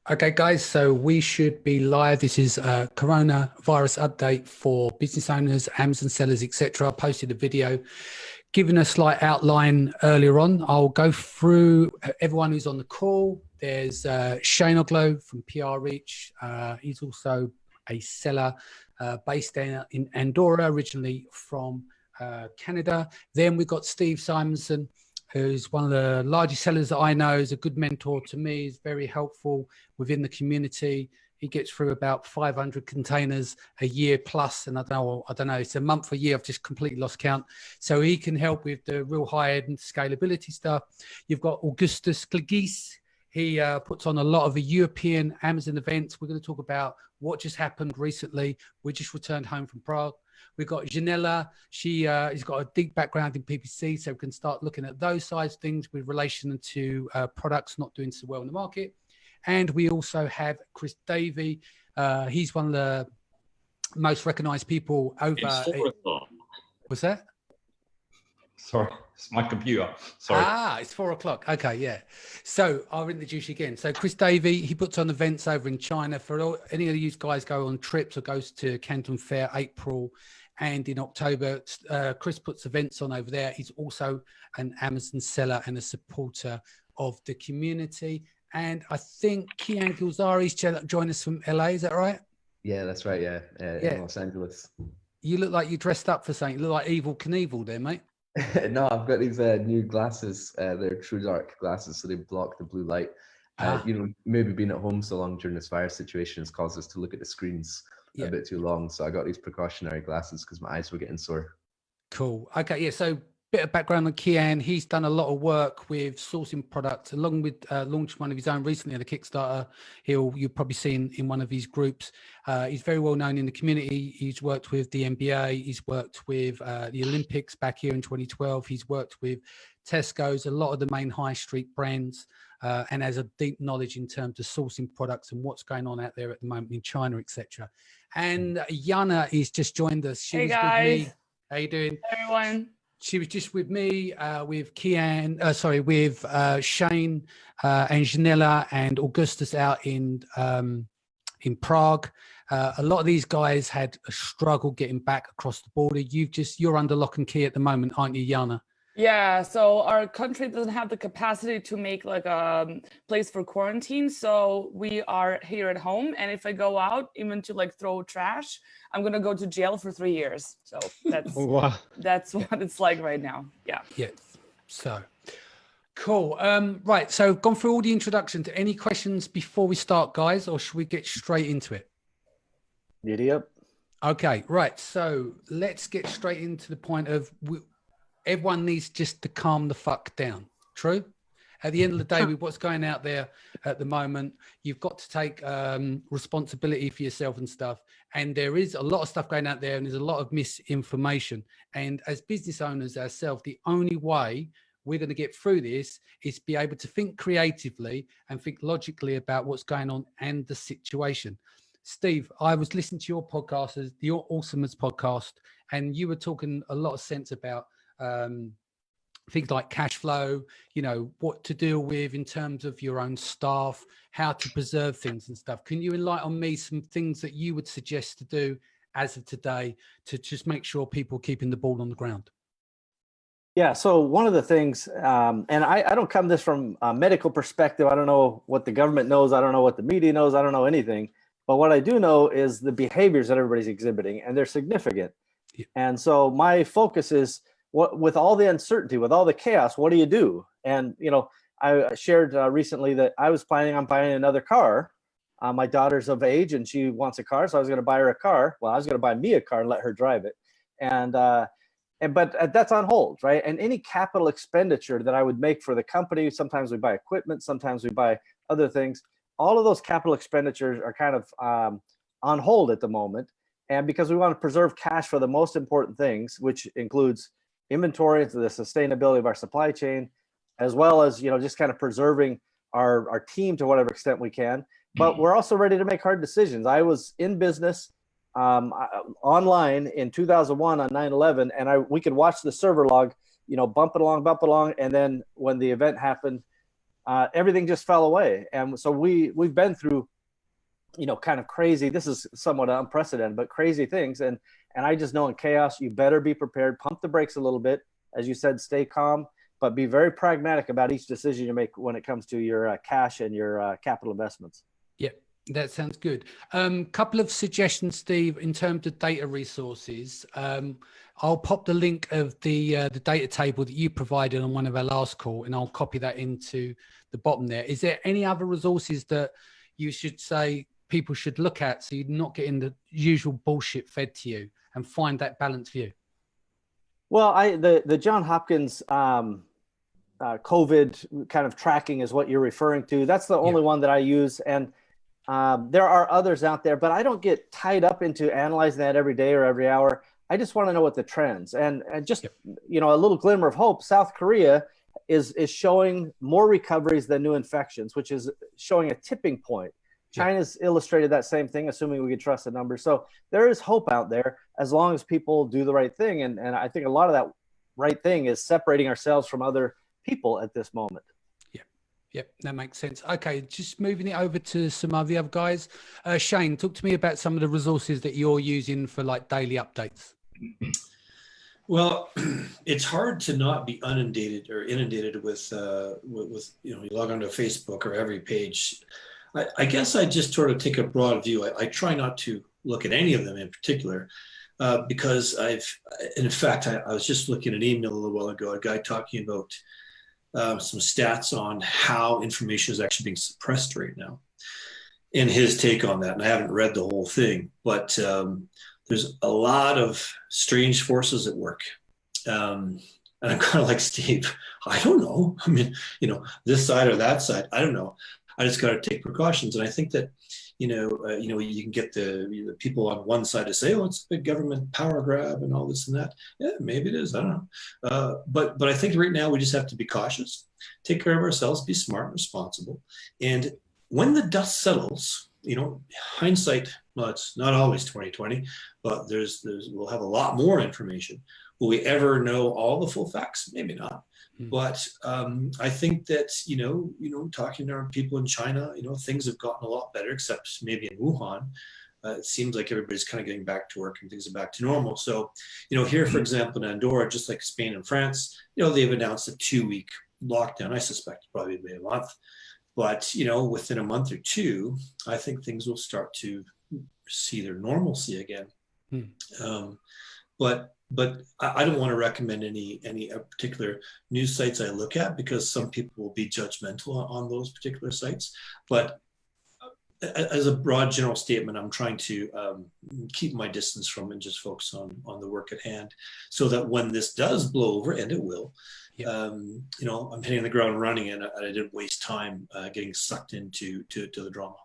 Okay, guys, so we should be live. This is a coronavirus update for business owners, Amazon sellers, etc. I posted a video giving a slight outline earlier on. I'll go through everyone who's on the call. There's Shane Oglow from PR Reach. He's also a seller based in Andorra, originally from Canada. Then we've got Steve Simonson, who's one of the largest sellers that I know, is a good mentor to me, is very helpful within the community. He gets through about 500 containers a year plus, and I don't know, it's a month, a year, I've just completely lost count. So he can help with the real high-end scalability stuff. You've got Augustus Glagis. He puts on a lot of the European Amazon events. We're going to talk about what just happened recently. We just returned home from Prague. We've got Janela. She's got a deep background in PPC, so we can start looking at those sides of things with relation to products not doing so well in the market. And we also have Chris Davey. He's one of the most recognized people over. It's 4 o'clock. What's that? Sorry, it's my computer. Sorry. It's 4 o'clock. Okay, yeah. So I'll introduce you again. So Chris Davey, he puts on events over in China. For any of you guys go on trips or goes to Canton Fair, April and in October, Chris puts events on over there. He's also an Amazon seller and a supporter of the community. And I think Kian Gilzari's joined us from LA. Is that right? Yeah, that's right. Yeah, in Los Angeles. You look like you dressed up for something. You look like Evil Knievel there, mate. No, I've got these new glasses. They're true dark glasses, so they block the blue light. Maybe being at home so long during this virus situation has caused us to look at the screens a bit too long. So I got these precautionary glasses because my eyes were getting sore. Cool. Okay, yeah. So bit of background on Kian. He's done a lot of work with sourcing products, along with launching one of his own recently on a Kickstarter. You've probably seen in one of his groups. He's very well known in the community. He's worked with the NBA. He's worked with the Olympics back here in 2012. He's worked with Tesco's, a lot of the main high street brands, and has a deep knowledge in terms of sourcing products and what's going on out there at the moment in China, etc. And Yana is just joined us. Hey guys. With me. How you doing? Hey everyone. She was just with me, with Shane and Janela and Augustus out in Prague. A lot of these guys had a struggle getting back across the border. You're under lock and key at the moment, aren't you, Yana? Yeah, so our country doesn't have the capacity to make like a place for quarantine. So we are here at home. And if I go out, even to like throw trash, I'm going to go to jail for 3 years. So that's, that's what it's like right now. Yeah. Yeah. So cool. Right. So I've gone through all the introductions. Any questions before we start, guys, or should we get straight into it? Yep. Okay. Right. So let's get straight into the point of everyone needs just to calm the fuck down. True? At the end of the day, with what's going out there at the moment, you've got to take responsibility for yourself and stuff. And there is a lot of stuff going out there and there's a lot of misinformation. And as business owners ourselves, the only way we're going to get through this is be able to think creatively and think logically about what's going on and the situation. Steve, I was listening to your podcast, the Awesomeness podcast, and you were talking a lot of sense about things like cash flow, what to deal with in terms of your own staff, how to preserve things and stuff. Can you enlighten me some things that you would suggest to do as of today to just make sure people are keeping the ball on the ground? Yeah, so one of the things, and I don't come this from a medical perspective. I don't know what the government knows. I don't know what the media knows. I don't know anything. But what I do know is the behaviors that everybody's exhibiting, and they're significant. Yeah. And so my focus is, with all the uncertainty, with all the chaos, what do you do? And, I shared recently that I was planning on buying another car. My daughter's of age and she wants a car. So I was going to buy her a car. Well, I was going to buy me a car and let her drive it. But that's on hold, right? And any capital expenditure that I would make for the company, sometimes we buy equipment, sometimes we buy other things. All of those capital expenditures are kind of on hold at the moment. And because we want to preserve cash for the most important things, which includes inventory, the sustainability of our supply chain, as well as just kind of preserving our team to whatever extent we can. But we're also ready to make hard decisions. I was in business online in 2001 on 9/11, and we could watch the server log, bump it along, and then when the event happened, everything just fell away. And so we've been through, kind of crazy. This is somewhat unprecedented, but crazy things. And I just know in chaos, you better be prepared. Pump the brakes a little bit, as you said. Stay calm, but be very pragmatic about each decision you make when it comes to your cash and your capital investments. Yep. That sounds good. Couple of suggestions, Steve, in terms of data resources. I'll pop the link of the data table that you provided on one of our last call, and I'll copy that into the bottom there. Is there any other resources that you should say people should look at so you're not getting the usual bullshit fed to you, and find that balanced view? Well, the John Hopkins COVID kind of tracking is what you're referring to. That's the only one that I use. And there are others out there, but I don't get tied up into analyzing that every day or every hour. I just want to know what the trends and just, a little glimmer of hope. South Korea is showing more recoveries than new infections, which is showing a tipping point. China's illustrated that same thing, assuming we could trust the numbers. So there is hope out there as long as people do the right thing. And I think a lot of that right thing is separating ourselves from other people at this moment. Yep, that makes sense. Okay, just moving it over to some of the other guys. Shane, talk to me about some of the resources that you're using for like daily updates. Well, it's hard to not be inundated with you log onto Facebook or every page. I guess I just sort of take a broad view. I try not to look at any of them in particular because in fact, I was just looking at an email a little while ago, a guy talking about some stats on how information is actually being suppressed right now and his take on that. And I haven't read the whole thing, but there's a lot of strange forces at work. And I'm kind of like Steve, I don't know. I mean, this side or that side, I don't know. I just got to take precautions. And I think that, you can get the people on one side to say, oh, it's a big government power grab and all this and that. Yeah, maybe it is. I don't know. But I think right now we just have to be cautious, take care of ourselves, be smart and responsible. And when the dust settles, hindsight, well, it's not always 2020, but we'll have a lot more information. Will we ever know all the full facts? Maybe not. But I think that, talking to people in China, things have gotten a lot better, except maybe in Wuhan. It seems like everybody's kind of getting back to work and things are back to normal. So, here, for example, in Andorra, just like Spain and France, they've announced a 2-week lockdown. I suspect probably maybe a month. But, within a month or two, I think things will start to see their normalcy again. But I don't want to recommend any particular news sites I look at because some people will be judgmental on those particular sites. But as a broad general statement, I'm trying to keep my distance from and just focus on the work at hand so that when this does blow over, and it will, I'm hitting the ground running and I didn't waste time getting sucked into the drama.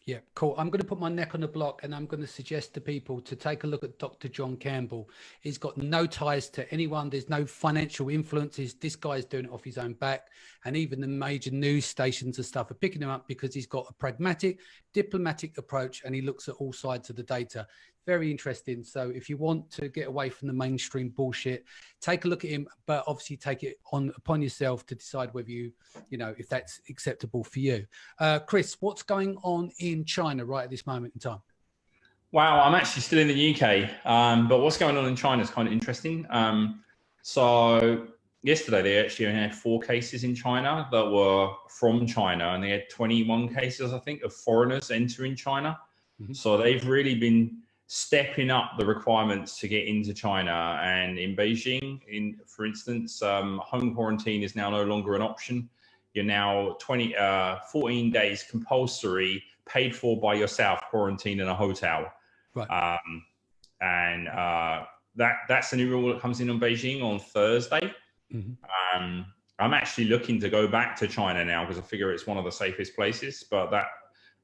Yeah, cool. I'm going to put my neck on the block and I'm going to suggest to people to take a look at Dr. John Campbell. He's got no ties to anyone. There's no financial influences. This guy's doing it off his own back. And even the major news stations and stuff are picking him up because he's got a pragmatic, diplomatic approach and he looks at all sides of the data. Very interesting. So if you want to get away from the mainstream bullshit, take a look at him, but obviously take it upon yourself to decide whether if that's acceptable for you. Chris, what's going on in China right at this moment in time? Wow, I'm actually still in the UK, but what's going on in China is kind of interesting. So yesterday, they actually only had 4 cases in China that were from China, and they had 21 cases, I think, of foreigners entering China. Mm-hmm. So they've really been stepping up the requirements to get into China. And in Beijing, for instance, home quarantine is now no longer an option. You're now 14 days compulsory, paid for by yourself, quarantine in a hotel. Right. That's the new rule that comes in on Beijing on Thursday. Mm-hmm. I'm actually looking to go back to China now because I figure it's one of the safest places, but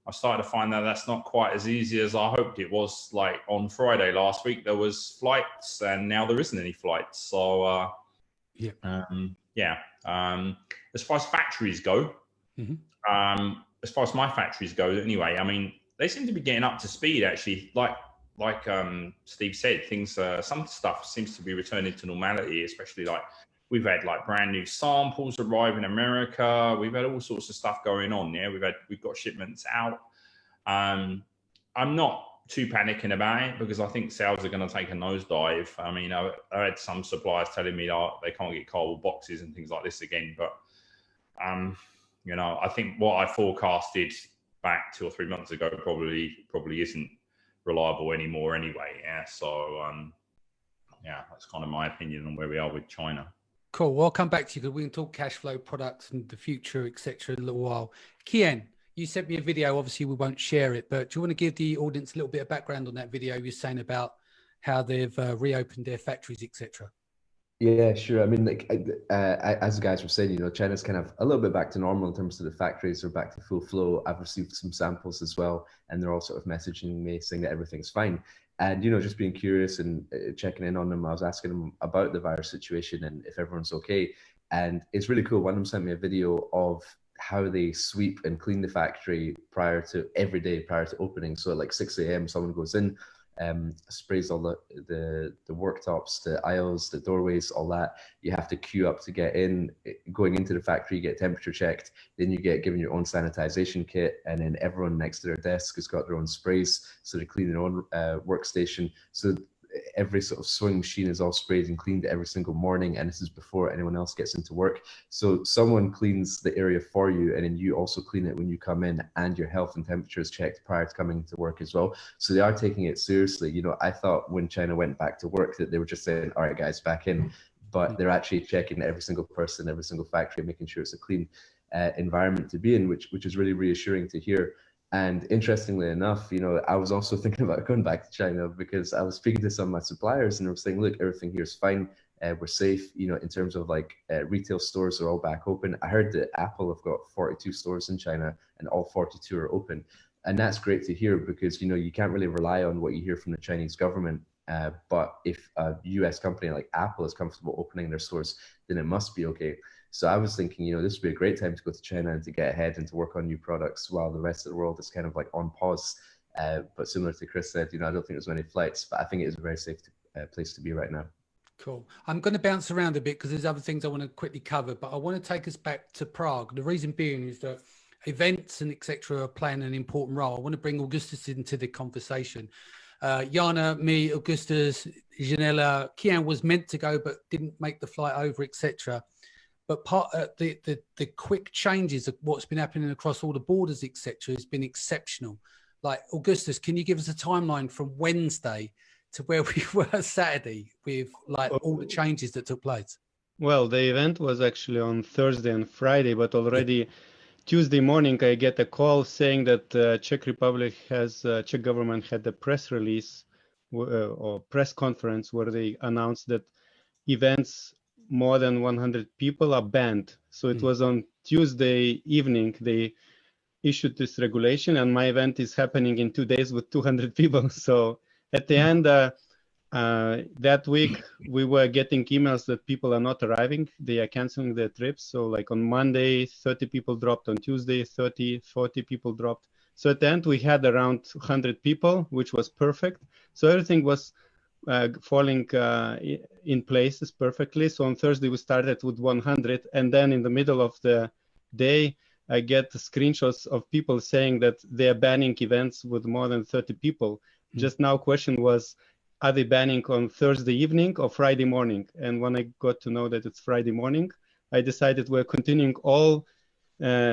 I started to find that that's not quite as easy as I hoped it was. Like on Friday last week, there was flights and now there isn't any flights. So, as far as factories go, mm-hmm. As far as my factories go, anyway, I mean, they seem to be getting up to speed actually. Like Steve said, things, some stuff seems to be returning to normality, especially like We've had like brand new samples arrive in America. We've had all sorts of stuff going on. Yeah, we've got shipments out. I'm not too panicking about it because I think sales are going to take a nosedive. I mean, I had some suppliers telling me they can't get cardboard boxes and things like this again. But you know, I think what I forecasted back 2 or 3 months ago probably isn't reliable anymore anyway. Yeah, so yeah, that's kind of my opinion on where we are with China. Cool. Well, I'll come back to you because we can talk cash flow products and the future, etc. in a little while. Kian, you sent me a video. Obviously, we won't share it, but do you want to give the audience a little bit of background on that video you're saying about how they've reopened their factories, etc.? Yeah, sure. I mean, like as the guys were saying, you know, China's kind of a little bit back to normal in terms of the factories are back to full flow. I've received some samples as well, and they're all sort of messaging me saying that everything's fine. And, you know, just being curious and checking in on them, I was asking them about the virus situation and if everyone's okay. And it's really cool. One of them sent me a video of how they sweep and clean the factory every day prior to opening. So at like 6 a.m., someone goes in, sprays all the worktops, the aisles, the doorways, all that. You have to queue up to get in. Going into the factory, you get temperature checked, then you get given your own sanitization kit, and then everyone next to their desk has got their own sprays, so they clean their own workstation. So every sort of sewing machine is all sprayed and cleaned every single morning, and this is before anyone else gets into work. So someone cleans the area for you, and then you also clean it when you come in, and your health and temperature is checked prior to coming to work as well. So they are taking it seriously. You know, I thought when China went back to work that they were just saying, all right guys, back in, but they're actually checking every single person, every single factory, making sure it's a clean environment to be in, which is really reassuring to hear. And interestingly enough, you know, I was also thinking about going back to China because I was speaking to some of my suppliers and they were saying, look, everything here is fine. We're safe, you know, in terms of like retail stores are all back open. I heard that Apple have got 42 stores in China and all 42 are open. And that's great to hear because, you know, you can't really rely on what you hear from the Chinese government. But if a US company like Apple is comfortable opening their stores, then it must be okay. So I was thinking, you know, this would be a great time to go to China and to get ahead and to work on new products while the rest of the world is kind of like on pause. But similar to Chris said, you know, I don't think there's many flights, but I think it is a very safe place to be right now. Cool. I'm going to bounce around a bit because there's other things I want to quickly cover, but I want to take us back to Prague. The reason being is that events and etc. are playing an important role. I want to bring Augustus into the conversation. Jana, me, Augustus, Janela, Kian was meant to go but didn't make the flight over, etc. But the quick changes of what's been happening across all the borders, etc., has been exceptional. Like Augustus, can you give us a timeline from Wednesday to where we were Saturday with like all the changes that took place? Well, the event was actually on Thursday and Friday, but already Tuesday morning I get a call saying that Czech Republic Czech government had a press release or press conference where they announced that events more than 100 people are banned. So it was on Tuesday evening they issued this regulation, and my event is happening in 2 days with 200 people. So at the end that week we were getting emails that people are not arriving, they are canceling their trips. So like on Monday 30 people dropped, on Tuesday 40 people dropped. So at the end we had around 100 people, which was perfect. So everything was falling in places perfectly. So on Thursday we started with 100, and then in the middle of the day I get screenshots of people saying that they're banning events with more than 30 people. Just now question was, are they banning on Thursday evening or Friday morning? And when I got to know that it's Friday morning, I decided we're continuing all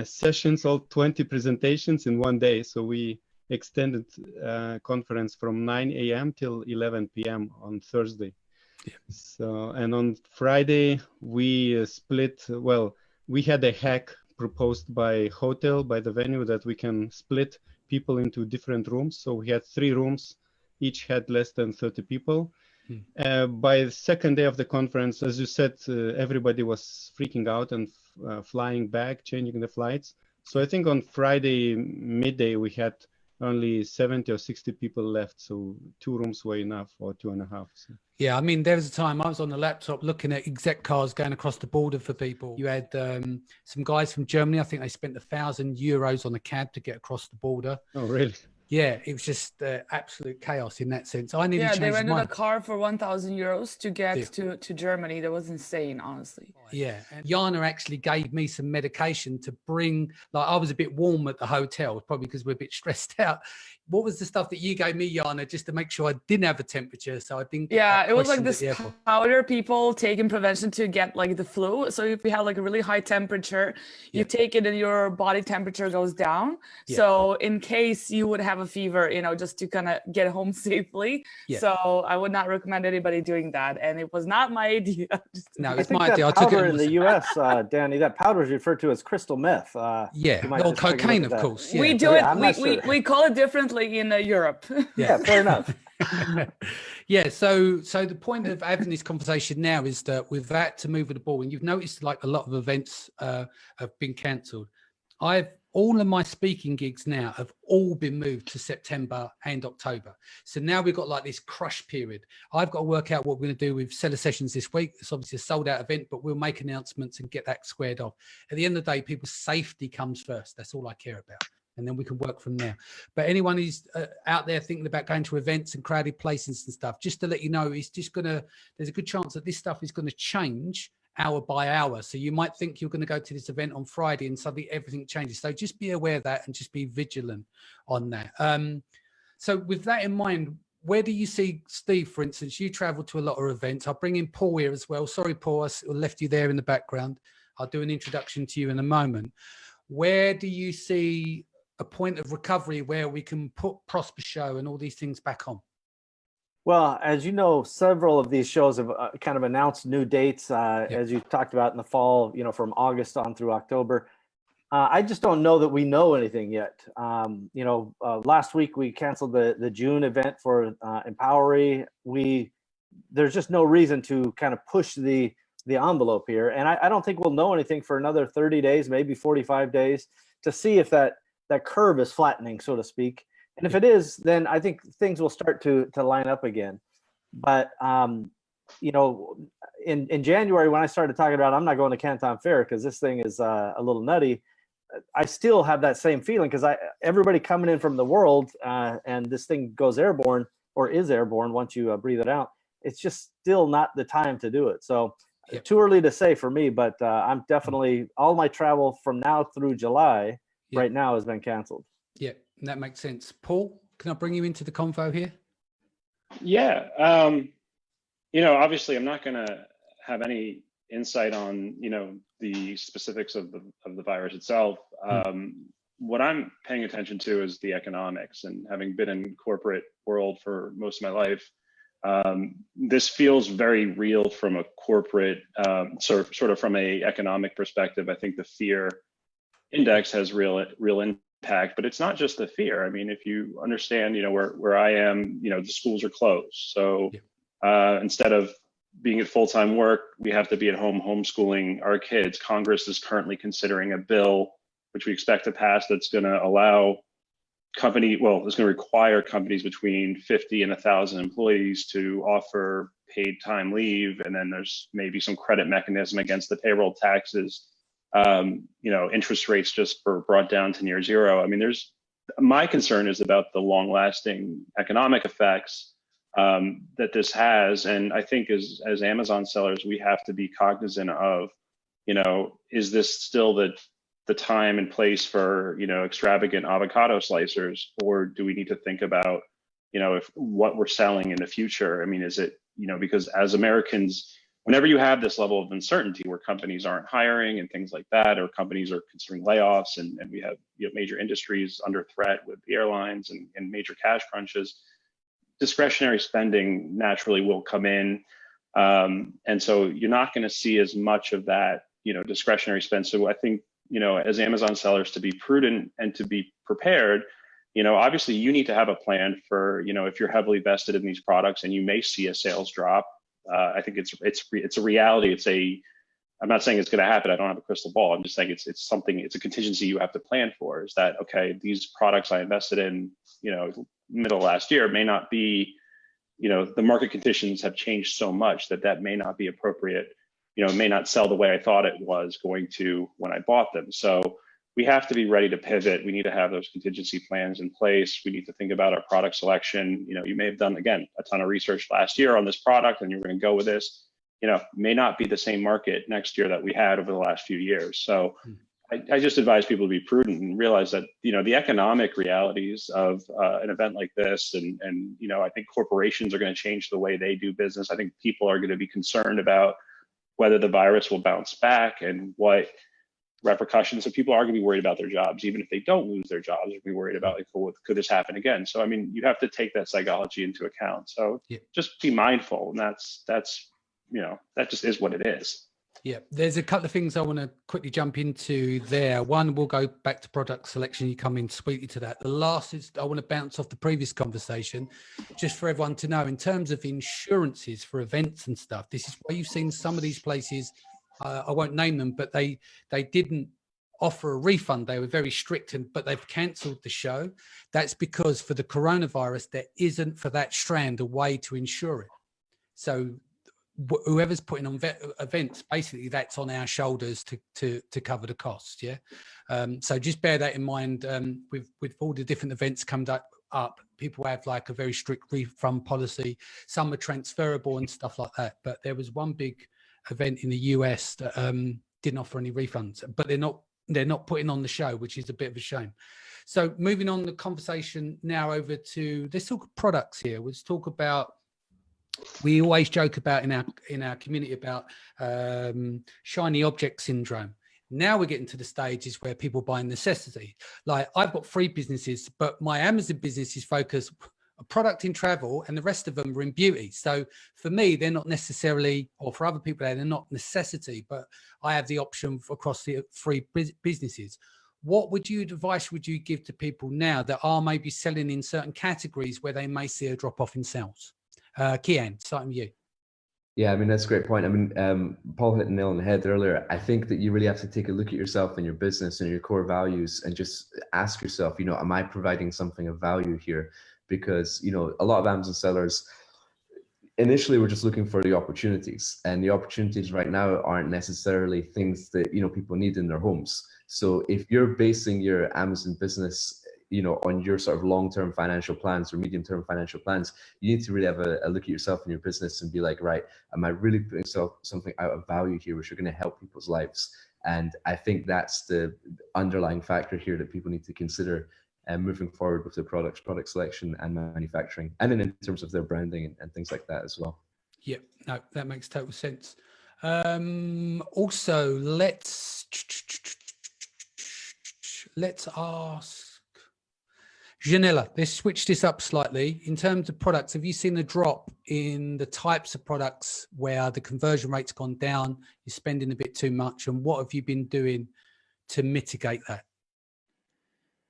sessions, all 20 presentations in one day. So we extended conference from 9 a.m. till 11 p.m. on Thursday. Yeah. So, and on Friday we split, well, we had a hack proposed by the venue, that we can split people into different rooms. So we had 3 rooms, each had less than 30 people. By the second day of the conference, as you said, everybody was freaking out and flying back, changing the flights. So I think on Friday midday we had only 70 or 60 people left, so 2 rooms were enough, or 2.5. So. Yeah, I mean, there was a time I was on the laptop looking at exec cars going across the border for people. You had some guys from Germany, I think they spent €1,000 on a cab to get across the border. Oh, really? Yeah, it was just absolute chaos in that sense. I nearly Yeah, they changed rented my a car for 1,000 euros to get to Germany. That was insane, honestly. Yeah, and Jana actually gave me some medication to bring, like I was a bit warm at the hotel, probably because we're a bit stressed out. What was the stuff that you gave me, Jana, just to make sure I didn't have a temperature, so I didn't get it was like questioned at this the airport? powder people take in prevention to get like the flu. So if you have like a really high temperature, you take it and your body temperature goes down. So in case you would have a fever, you know, just to kind of get home safely. So I would not recommend anybody doing that. And it was not my idea. No, I it's think my idea. I that took it powder in the U.S., Danny, that powder is referred to as crystal meth. Yeah, or cocaine, of course. Yeah. We do it. We call it differently in Europe. Yeah, fair enough. Yeah, so the point of having this conversation now is that we've had to move the ball, and you've noticed like a lot of events have been cancelled. All of my speaking gigs now have all been moved to September and October. So now we've got like this crush period. I've got to work out what we're going to do with Seller Sessions this week. It's obviously a sold out event, but we'll make announcements and get that squared off. At the end of the day, people's safety comes first. That's all I care about. And then we can work from there. But anyone who's out there thinking about going to events and crowded places and stuff, just to let you know, there's a good chance that this stuff is going to change hour by hour. So you might think you're going to go to this event on Friday and suddenly everything changes. So just be aware of that and just be vigilant on that. So with that in mind, where do you see, Steve, for instance, you travel to a lot of events. I'll bring in Paul here as well. Sorry, Paul, I left you there in the background. I'll do an introduction to you in a moment. Where do you see a point of recovery where we can put Prosper Show and all these things back on? Well, as you know, several of these shows have kind of announced new dates, as you talked about in the fall, you know, from August on through October. I just don't know that we know anything yet. Last week we canceled the June event for Empowery. There's just no reason to kind of push the envelope here. And I don't think we'll know anything for another 30 days, maybe 45 days to see if that curve is flattening, so to speak. And if it is, then I think things will start to line up again. But, in January, when I started talking about I'm not going to Canton Fair because this thing is a little nutty, I still have that same feeling because everybody coming in from the world and this thing goes airborne or is airborne once you breathe it out. It's just still not the time to do it. So too early to say for me, but I'm definitely, all my travel from now through July right now has been canceled. Yeah, that makes sense. Paul, can I bring you into the convo here? Yeah. Obviously I'm not going to have any insight on, the specifics of the virus itself. What I'm paying attention to is the economics, and having been in corporate world for most of my life, this feels very real from a corporate, sort of from a economic perspective. I think the fear index has real impact, but it's not just the fear. I mean, if you understand, where I am, the schools are closed. So instead of being at full-time work, we have to be at home homeschooling our kids. Congress is currently considering a bill, which we expect to pass, that's going to allow it's going to require companies between 50 and 1,000 employees to offer paid time leave. And then there's maybe some credit mechanism against the payroll taxes. Interest rates just were brought down to near zero. I mean, my concern is about the long lasting economic effects that this has. And I think as Amazon sellers, we have to be cognizant of, is this still the time and place for, extravagant avocado slicers, or do we need to think about, if what we're selling in the future? I mean, is it, because as Americans, whenever you have this level of uncertainty where companies aren't hiring and things like that, or companies are considering layoffs, and we have major industries under threat with the airlines and major cash crunches, discretionary spending naturally will come in. And so you're not going to see as much of that, discretionary spend. So I think, as Amazon sellers, to be prudent and to be prepared, obviously you need to have a plan for, if you're heavily vested in these products and you may see a sales drop. I think it's a reality. I'm not saying it's going to happen. I don't have a crystal ball. I'm just saying it's a contingency you have to plan for. Is that, okay, these products I invested in, middle of last year may not be, the market conditions have changed so much that may not be appropriate, may not sell the way I thought it was going to when I bought them. So we have to be ready to pivot. We need to have those contingency plans in place. We need to think about our product selection. You know, you may have done, again, a ton of research last year on this product and you're going to go with this, you know, may not be the same market next year that we had over the last few years. So I just advise people to be prudent and realize that, you know, the economic realities of an event like this, and you know, I think corporations are going to change the way they do business. I think people are going to be concerned about whether the virus will bounce back and what repercussions. So people are going to be worried about their jobs, even if they don't lose their jobs. They'll be worried about, like, well, could this happen again? So I mean, you have to take that psychology into account. So just be mindful, and that's you know, that just is what it is. Yeah, there's a couple of things I want to quickly jump into there. One, we'll go back to product selection. You come in sweetly to that. The last is I want to bounce off the previous conversation, just for everyone to know, in terms of insurances for events and stuff. This is why you've seen some of these places, I won't name them, but they didn't offer a refund. They were very strict, but they've cancelled the show. That's because for the coronavirus, there isn't, for that strand, a way to insure it. So whoever's putting on events, basically that's on our shoulders to cover the cost. Yeah. So just bear that in mind. With all the different events coming up, people have like a very strict refund policy. Some are transferable and stuff like that. But there was one big event in the US that didn't offer any refunds, but they're not putting on the show, which is a bit of a shame. So moving on the conversation now over to, let's talk products here. Let's talk about, we always joke about in our community about shiny object syndrome. Now we're getting to the stages where people buy necessity. Like, I've got 3 businesses, but my Amazon business is focused a product in travel, and the rest of them are in beauty. So for me, they're not necessarily, or for other people, they're not necessity, but I have the option across the 3 businesses. What advice would you give to people now that are maybe selling in certain categories where they may see a drop off in sales? Kian, starting with you. Yeah, I mean, that's a great point. I mean, Paul hit the nail on the head earlier. I think that you really have to take a look at yourself and your business and your core values and just ask yourself, you know, am I providing something of value here? Because, you know, a lot of Amazon sellers, initially we're just looking for the opportunities, and the opportunities right now aren't necessarily things that, you know, people need in their homes. So if you're basing your Amazon business, you know, on your sort of long-term financial plans or medium-term financial plans, you need to really have a look at yourself and your business and be like, right, am I really putting something out of value here which are going to help people's lives? And I think that's the underlying factor here that people need to consider moving forward with their product selection and manufacturing, and then in terms of their branding and things like that as well. Yeah, no, that makes total sense. Also, let's ask Janella, let's switch this up slightly. In terms of products, have you seen a drop in the types of products where the conversion rate's gone down, you're spending a bit too much, and what have you been doing to mitigate that?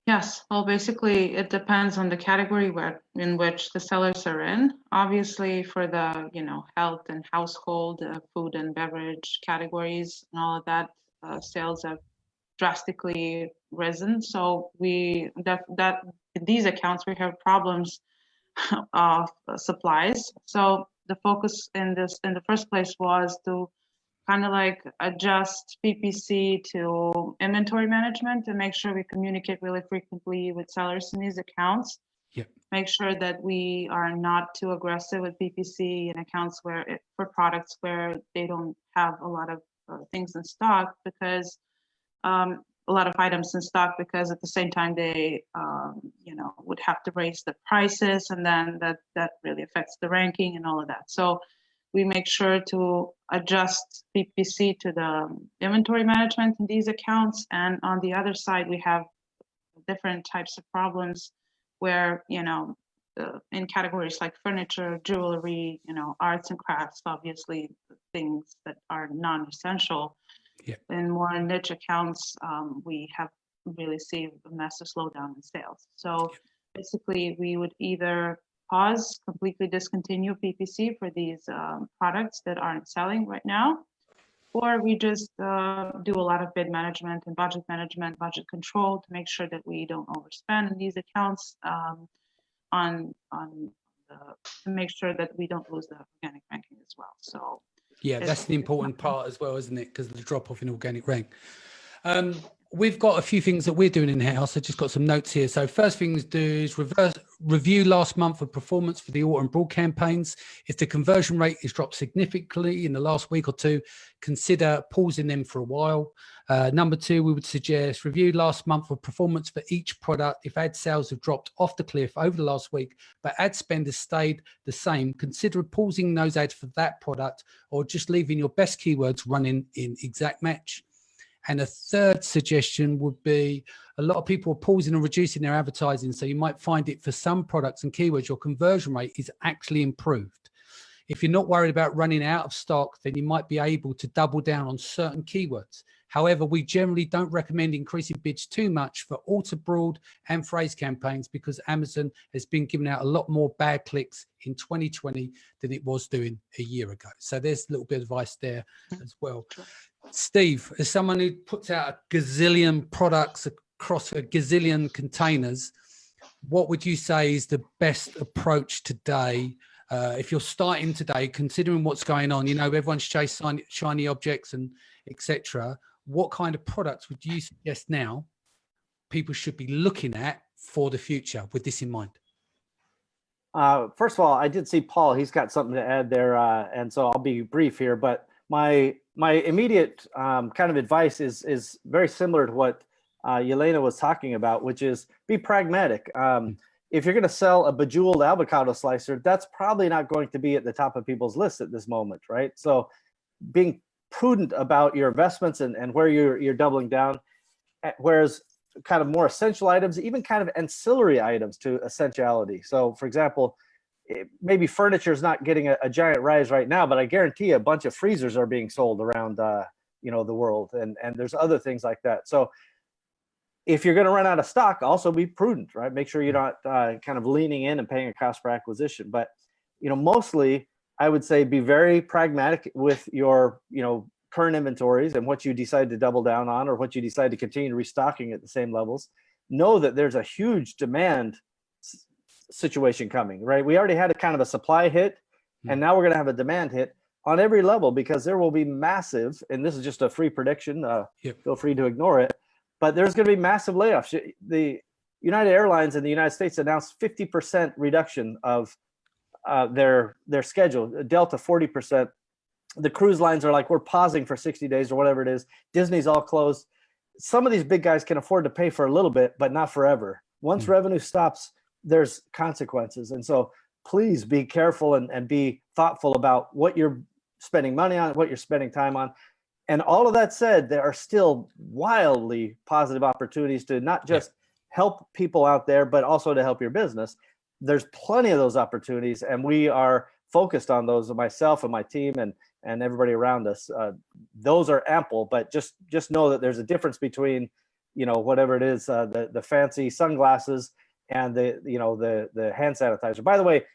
Yes, well, basically, it depends on the category in which the sellers are in. Obviously, for the health and household, food and beverage categories, and all of that, sales have drastically risen. So in these accounts we have problems of supplies. So the focus in the first place was to kind of like adjust PPC to inventory management and make sure we communicate really frequently with sellers in these accounts. Yeah. Make sure that we are not too aggressive with PPC in accounts for products where they don't have a lot of things in stock, because a lot of items in stock, because at the same time they would have to raise the prices, and then that really affects the ranking and all of that. So we make sure to adjust PPC to the inventory management in these accounts. And on the other side, we have different types of problems where, in categories like furniture, jewelry, arts and crafts, obviously things that are non-essential. Yeah. In more niche accounts, we have really seen a massive slowdown in sales. So basically, we would either pause, completely discontinue PPC for these products that aren't selling right now, or we just do a lot of bid management and budget management, budget control, to make sure that we don't overspend in these accounts, to make sure that we don't lose the organic ranking as well. So yeah, that's the important part as well, isn't it? Because of the drop off in organic rank. we've got a few things that we're doing in house. I just got some notes here. So first things to do is review last month of performance for the auto and broad campaigns. If the conversion rate is dropped significantly in the last week or two, consider pausing them for a while. Number two, we would suggest review last month of performance for each product. If ad sales have dropped off the cliff over the last week, but ad spend has stayed the same, consider pausing those ads for that product or just leaving your best keywords running in exact match. And a third suggestion would be a lot of people are pausing and reducing their advertising. So you might find it for some products and keywords, your conversion rate is actually improved. If you're not worried about running out of stock, then you might be able to double down on certain keywords. However, we generally don't recommend increasing bids too much for auto broad and phrase campaigns because Amazon has been giving out a lot more bad clicks in 2020 than it was doing a year ago. So there's a little bit of advice there as well. Steve, as someone who puts out a gazillion products across a gazillion containers, what would you say is the best approach today? If you're starting today, considering what's going on, you know, everyone's chasing shiny objects and etc. What kind of products would you suggest now people should be looking at for the future with this in mind? First of all, I did see Paul. He's got something to add there, and so I'll be brief here. But my immediate kind of advice is very similar to what Yelena was talking about, which is be pragmatic. If you're going to sell a bejeweled avocado slicer, that's probably not going to be at the top of people's lists at this moment, right? So being prudent about your investments and where you're doubling down, whereas kind of more essential items, even kind of ancillary items to essentiality. So for example, maybe furniture is not getting a giant rise right now, but I guarantee a bunch of freezers are being sold around you know, the world, and there's other things like that. So if you're going to run out of stock, also be prudent, right? Make sure you're not kind of leaning in and paying a cost per acquisition. But, you know, mostly I would say be very pragmatic with your, you know, current inventories and what you decide to double down on or what you decide to continue restocking at the same levels. Know that there's a huge demand situation coming, right? We already had a kind of a supply hit, and now we're going to have a demand hit on every level because there will be massive, and this is just a free prediction, feel free to ignore it, but there's going to be massive layoffs. The United Airlines in the United States announced 50% reduction of their schedule, Delta 40%. The cruise lines are like, we're pausing for 60 days or whatever it is. Disney's all closed. Some of these big guys can afford to pay for a little bit, but not forever. Once revenue stops, there's consequences. And so please be careful and be thoughtful about what you're spending money on, what you're spending time on. And all of that said, there are still wildly positive opportunities to not just help people out there, but also to help your business. There's plenty of those opportunities, and we are focused on those, myself and my team and everybody around us. Those are ample, but just know that there's a difference between, you know, whatever it is, the fancy sunglasses and the hand sanitizer. By the way,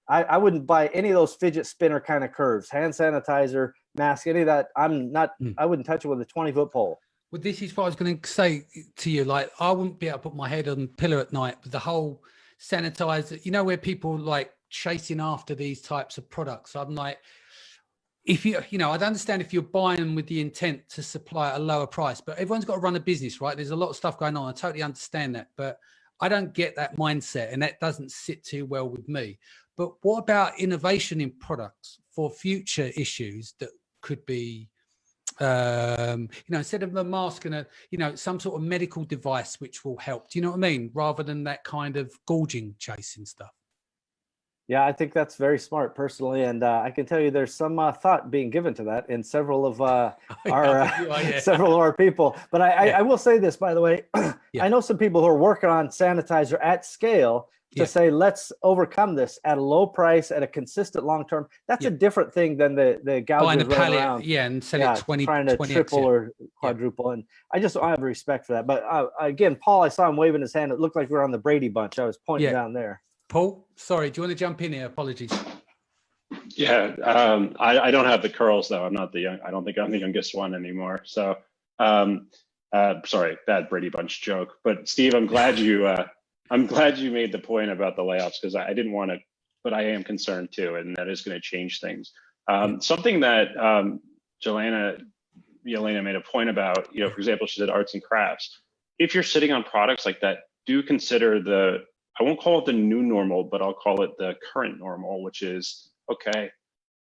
I wouldn't buy any of those fidget spinner kind of curves, hand sanitizer, mask, any of that. I wouldn't touch it with a 20-foot pole. Well, this is what I was going to say to you. Like, I wouldn't be able to put my head on the pillow at night, but the whole sanitizer, you know, where people like chasing after these types of products. I'm like, if you know, I'd understand if you're buying them with the intent to supply at a lower price, but everyone's got to run a business, right? There's a lot of stuff going on. I totally understand that, but I don't get that mindset, and that doesn't sit too well with me. But what about innovation in products for future issues that could be, you know, instead of a mask and some sort of medical device which will help? Do you know what I mean? Rather than that kind of gorging chasing stuff. Yeah, I think that's very smart personally. And I can tell you there's some thought being given to that in several of several of our people. But I will say this, by the way, I know some people who are working on sanitizer at scale to say, let's overcome this at a low price, at a consistent long term. That's a different thing than the gougers running around. Yeah, and sell it 20, trying to 20x, triple or quadruple. And I have respect for that. But again, Paul, I saw him waving his hand. It looked like we were on the Brady Bunch. I was pointing down there. Paul, sorry, do you want to jump in here? Apologies. Yeah, I don't have the curls though. I'm not the young. I don't think I'm the youngest one anymore. So, sorry, bad Brady Bunch joke. But Steve, I'm glad you made the point about the layoffs, because I didn't want to, but I am concerned too, and that is going to change things. Something that Jelena Yelena made a point about, for example, she said arts and crafts. If you're sitting on products like that, do consider I won't call it the new normal, but I'll call it the current normal, which is, okay,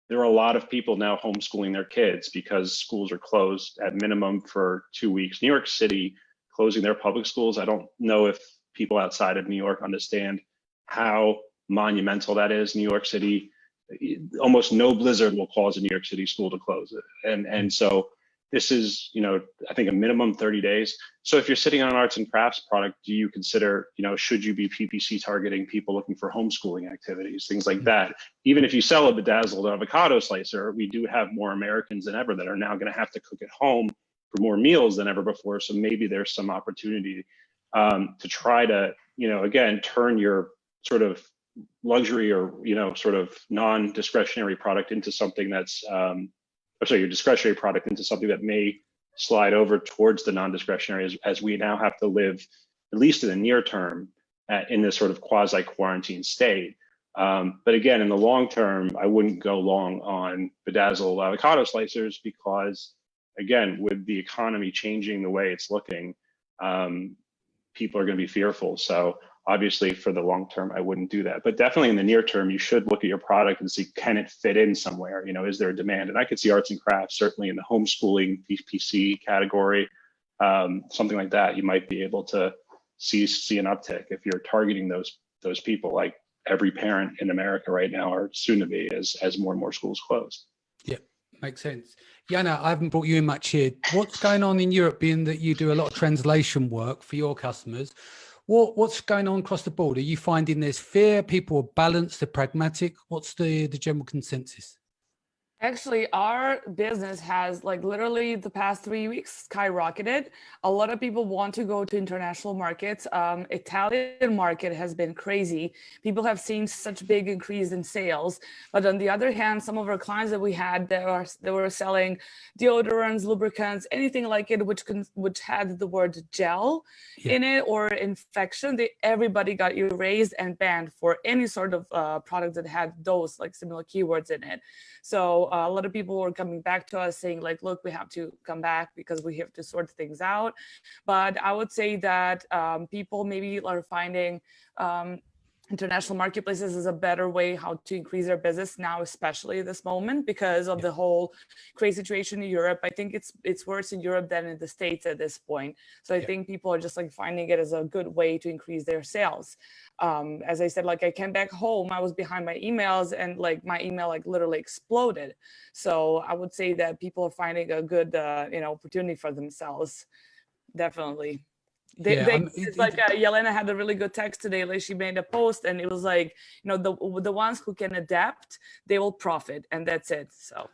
there are a lot of people now homeschooling their kids because schools are closed at minimum for 2 weeks. New York City closing their public schools, I don't know if people outside of New York understand how monumental that is. New York City, almost no blizzard will cause a New York City school to close it. And so this is, I think a minimum 30 days. So if you're sitting on an arts and crafts product, do you consider, should you be PPC targeting people looking for homeschooling activities, things like that? Even if you sell a bedazzled avocado slicer, we do have more Americans than ever that are now going to have to cook at home for more meals than ever before. So maybe there's some opportunity to try to, again, turn your sort of luxury or, sort of non-discretionary product into something that's, your discretionary product into something that may slide over towards the non-discretionary as we now have to live, at least in the near term, in this sort of quasi-quarantine state. But again, in the long term, I wouldn't go long on bedazzled avocado slicers because, again, with the economy changing the way it's looking, people are going to be fearful. So obviously for the long term, I wouldn't do that. But definitely in the near term, you should look at your product and see, can it fit in somewhere? Is there a demand? And I could see arts and crafts, certainly in the homeschooling PPC category, something like that. You might be able to see an uptick if you're targeting those people, like every parent in America right now are soon to be as more and more schools close. Yeah, makes sense. Jana, I haven't brought you in much here. What's going on in Europe, being that you do a lot of translation work for your customers? What's going on across the board? Are you finding there's fear? People are balanced, they're pragmatic? What's the general consensus? Actually, our business has literally the past 3 weeks skyrocketed. A lot of people want to go to international markets. Italian market has been crazy. People have seen such big increase in sales. But on the other hand, some of our clients that we had, they were selling deodorants, lubricants, anything like it, which had the word gel in it or infection. Everybody got erased and banned for any sort of product that had those similar keywords in it. So a lot of people were coming back to us saying look, we have to come back because we have to sort things out. But I would say that people maybe are finding international marketplaces is a better way how to increase their business now, especially at this moment because of the whole crazy situation in Europe. I think it's worse in Europe than in the States at this point. So I think people are just finding it as a good way to increase their sales. As I said, I came back home, I was behind my emails and my email literally exploded. So I would say that people are finding a good opportunity for themselves. Definitely. It's Yelena had a really good text today. She made a post and it was the ones who can adapt, they will profit, and that's it. So